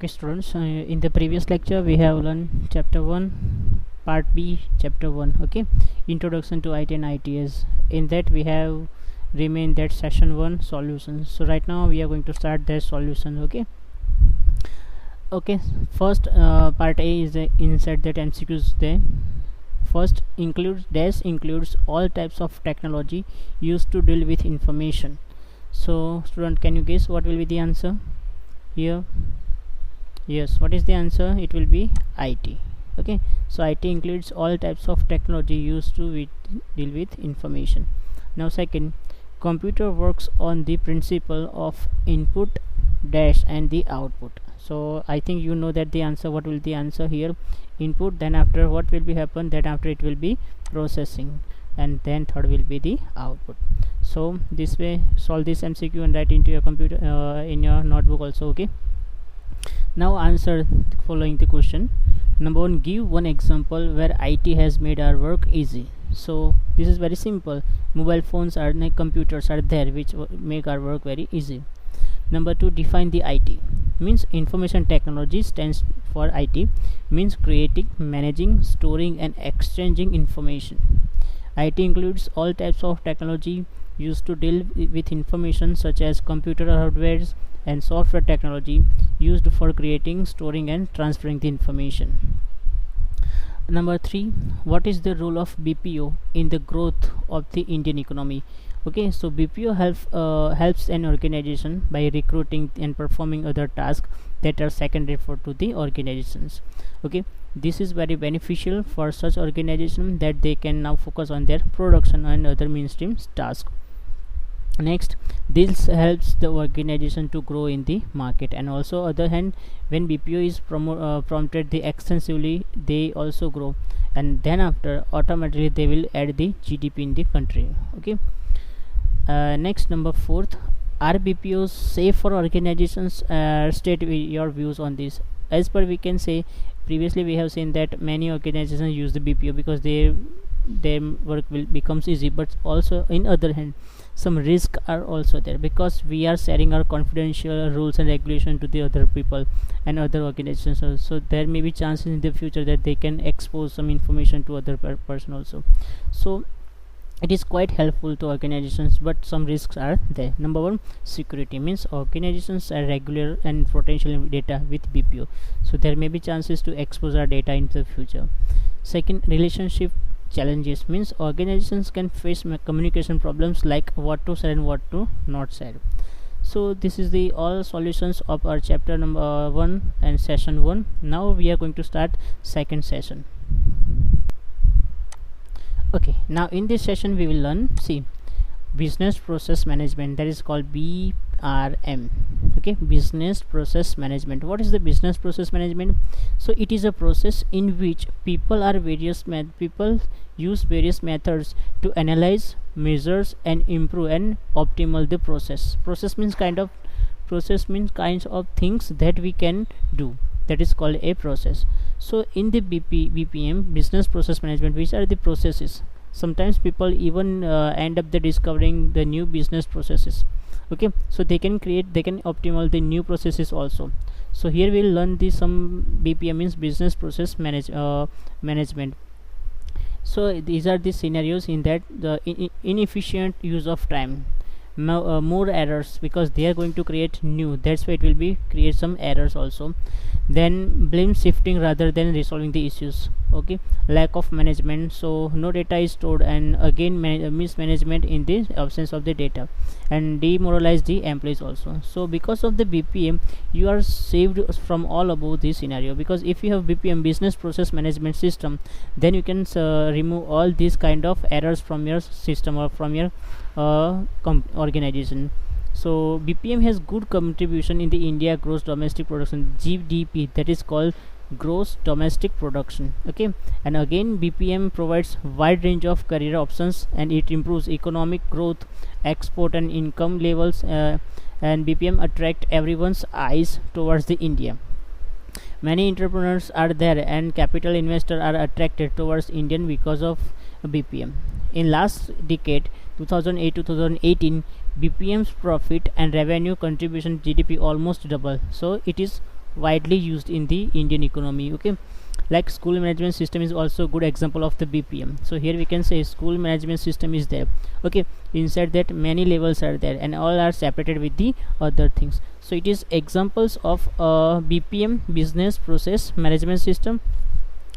Okay students, in the previous lecture we have learned chapter 1 part B chapter 1. Okay, introduction to IT and ITS. In that we have remained that session 1 solutions. So right now we are going to start that solution. Okay, first part A is inside that MCQs there. First includes all types of technology used to deal with information. So student, can you guess what will be the answer here? Yes, what is the answer? It will be IT. Okay, so IT includes all types of technology used to deal with information. Now second, computer works on the principle of input dash and the output. So I think you know that the answer, what will the answer here? Input, then after what will be happen, then after it will be processing, and then third will be the output. So this way solve this MCQ and write into your computer in your notebook also. Okay, now answer following the question. Number one, give one example where IT has made our work easy. So this is very simple. Mobile phones are like computers are there which make our work very easy. Number two, define the IT. Means information technology stands for IT, means creating, managing, storing and exchanging information. IT includes all types of technology used to deal with information such as computer hardware and software technology used for creating, storing and transferring the information. Number three, what is the role of BPO in the growth of the Indian economy? Okay, so BPO helps an organization by recruiting and performing other tasks that are secondary to the organizations. Okay, this is very beneficial for such organization that they can now focus on their production and other mainstream tasks. Next, this helps the organization to grow in the market, and also other hand, when BPO is promoted the extensively, they also grow, and then after automatically they will add the GDP in the country. Okay, next, number fourth, are BPOs safe for organizations? State your views on this. As per we can say, previously we have seen that many organizations use the BPO because their work will becomes easy, but also in other hand some risk are also there because we are sharing our confidential rules and regulation to the other people and other organizations also. So there may be chances in the future that they can expose some information to other person also. So it is quite helpful to organizations, but some risks are there. Number one, security, means organizations are regular and potential data with BPO, so there may be chances to expose our data in the future. Second, relationship challenges, means organizations can face communication problems like what to say and what to not say. So this is the all solutions of our chapter number 1 and session 1. Now we are going to start second session. Okay, now in this session we will learn, see, business process management, that is called BRM. Okay, business process management. What is the business process management? So it is a process in which people use various methods to analyze, measures and improve and optimal the process. Process means kinds of things that we can do, that is called a process. So in the BPM, business process management, which are the processes, sometimes people even end up discovering the new business processes. Okay, so they can optimal the new processes also. So here we'll learn some BPM, means business process management. So these are the scenarios in that the inefficient use of time, more errors because they are going to create new, that's why it will be create some errors also. Then blame shifting rather than resolving the issues. Okay, lack of management, so no data is stored, and again mismanagement in the absence of the data, and demoralize the employees also. So because of the BPM you are saved from all above this scenario, because if you have BPM, business process management system, then you can remove all these kind of errors from your system or from your organization. So BPM has good contribution in the India gross domestic production, GDP, that is called gross domestic production. Okay, and again BPM provides wide range of career options, and it improves economic growth, export and income levels, and BPM attract everyone's eyes towards the India. Many entrepreneurs are there and capital investors are attracted towards Indian because of BPM. In last decade, 2008 to 2018, BPM's profit and revenue contribution GDP almost double. So it is widely used in the Indian economy. Okay, like school management system is also a good example of the BPM. So here we can say school management system is there. Okay, inside that many levels are there and all are separated with the other things. So it is examples of BPM, business process management system.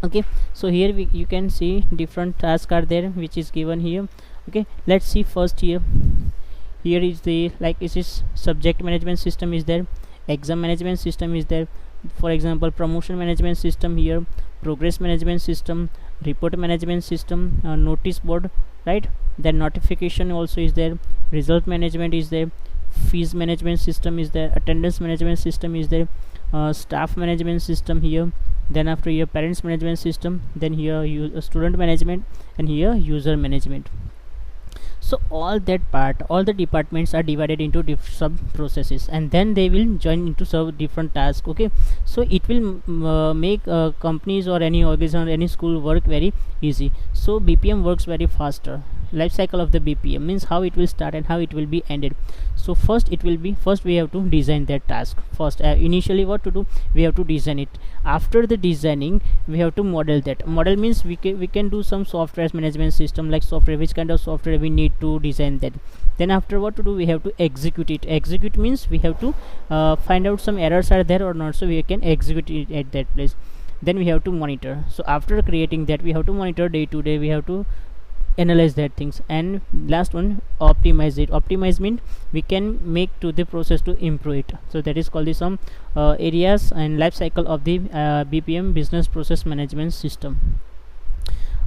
Okay, so here you can see different tasks are there which is given here. Okay, let's see first here. Here is the, like, it is subject management system is there, exam management system is there, for example promotion management system here, progress management system, report management system, notice board, right? Then notification also is there, result management is there, fees management system is there, attendance management system is there, staff management system here, then after here parents management system, then here student management, and here user management. So all that part, all the departments are divided into sub processes, and then they will join into serve different tasks. Okay, so it will make companies or any organization or any school work very easy. So BPM works very faster. Life cycle of the BPM means how it will start and how it will be ended. So first we have to design that task first. Initially what to do, we have to design it. After the designing, we have to model that. Model means we can do some software management system, like software, which kind of software we need to design that. Then after what to do, we have to execute it. Execute means we have to find out some errors are there or not, so we can execute it at that place. Then we have to monitor. So after creating that, we have to monitor day to day, we have to analyze that things, and last one, optimize it. Optimize means we can make to the process to improve it. So that is called the some areas and life cycle of the BPM, business process management system.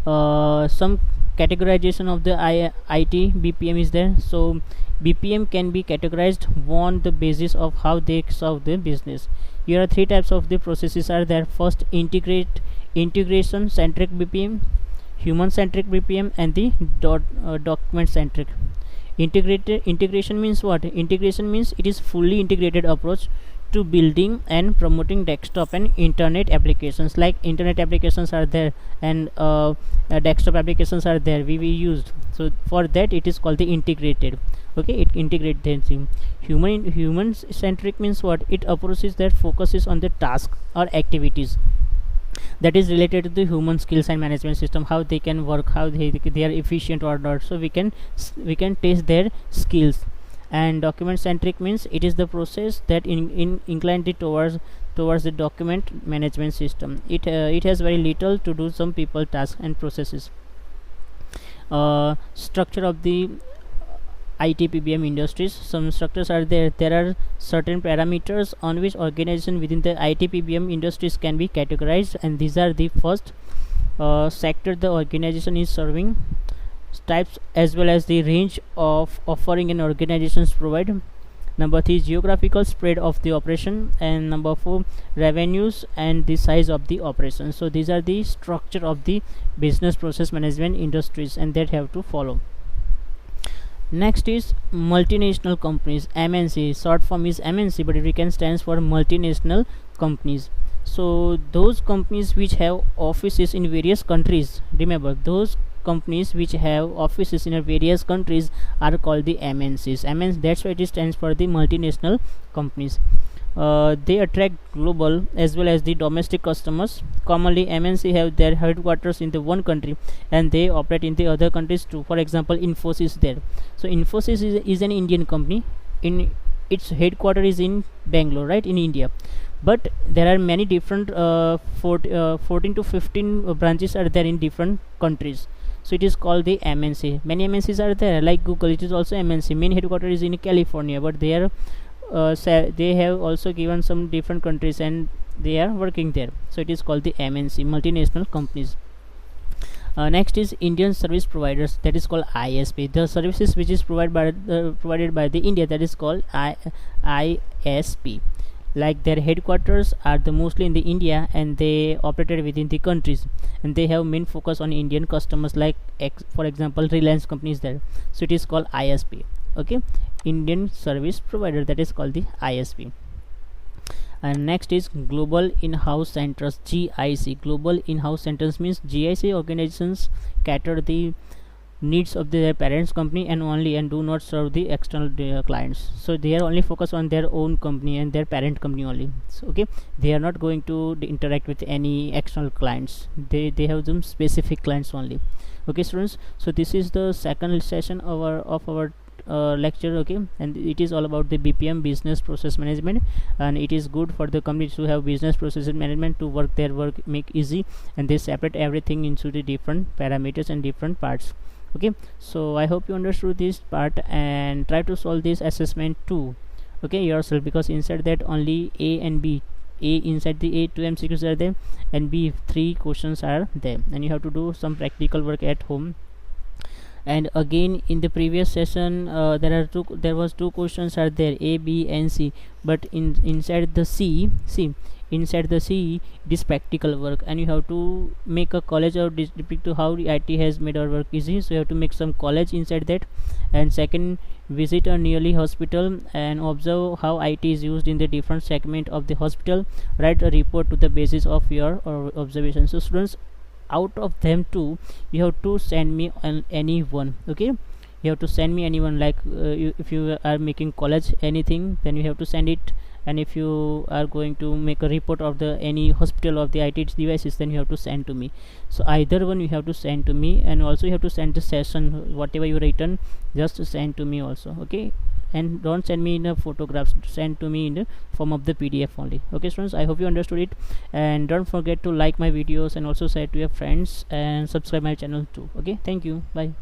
Some categorization of the IT BPM is there. So BPM can be categorized on the basis of how they solve the business. Here are three types of the processes are there. First, integration centric BPM, human centric BPM, and the document centric. Integration means what? Integration means it is fully integrated approach to building and promoting desktop and internet applications. Like internet applications are there, and desktop applications are there we used. So for that it is called the integrated. Okay, it integrates them. Human centric means what? It approaches that focuses on the task or activities that is related to the human skills and management system, how they can work, how they are efficient or not. So we can test their skills. And document centric means it is the process that inclined towards the document management system. It has very little to do some people tasks and processes. Structure of the IT PBM industries. Some structures are there. There are certain parameters on which organization within the IT PBM industries can be categorized, and these are the first sector the organization is serving, types, as well as the range of offering an organizations provide. Number 3, geographical spread of the operation, and number 4, revenues and the size of the operation. So these are the structure of the business process management industries, and that have to follow. Next is multinational companies, MNC. Short form is MNC, but it can stands for multinational companies. So those companies which have offices in various countries, remember, those companies which have offices in various countries are called the MNCs. That's why it stands for the multinational companies. They attract global as well as the domestic customers. Commonly MNC have their headquarters in the one country and they operate in the other countries too. For example, Infosys there. So Infosys is an Indian company. In its headquarters is in Bangalore, right, in India, but there are many different 14 to 15 branches are there in different countries. So it is called the MNC. Many MNCs are there, like Google, it is also MNC. Main headquarters is in California, but they are they have also given some different countries and they are working there. So it is called the MNC, multinational companies. Next is Indian service providers, that is called ISP. The services which is provided by the India, that is called ISP. Like their headquarters are the mostly in the India and they operated within the countries, and they have main focus on Indian customers, like for example Reliance companies there. So it is called ISP. Okay, Indian service provider, that is called the ISP. And next is global in-house centers, GIC. Global in-house centers means GIC organizations cater the needs of their parents company and only, and do not serve the external clients. So they are only focused on their own company and their parent company only. So okay, they are not going to interact with any external clients. They have some specific clients only. Okay students, so this is the second session of our lecture. Okay, and it is all about the BPM, business process management, and it is good for the companies to have business process management to work their work make easy, and they separate everything into the different parameters and different parts. Okay, so I hope you understood this part and try to solve this assessment too, okay, yourself, because inside that only A and B, A inside the A 2 MCQs are there and B 3 questions are there, and you have to do some practical work at home. And again in the previous session there was two questions are there, A, B and C, but inside the C, inside the C it is practical work, and you have to make a college or depict to how the IT has made our work easy. So you have to make some college inside that. And second, visit a nearly hospital and observe how IT is used in the different segment of the hospital. Write a report to the basis of your observation. So students, out of them two, you have to send me any one. Okay, you have to send me anyone, like if you are making college anything, then you have to send it, and if you are going to make a report of the any hospital of the IT devices, then you have to send to me. So either one you have to send to me, and also you have to send the session whatever you written, just send to me also. Okay, and don't send me in a photographs, send to me in the form of the PDF only. Okay students, I hope you understood it, and don't forget to like my videos and also share to your friends and subscribe my channel too. Okay, thank you, bye.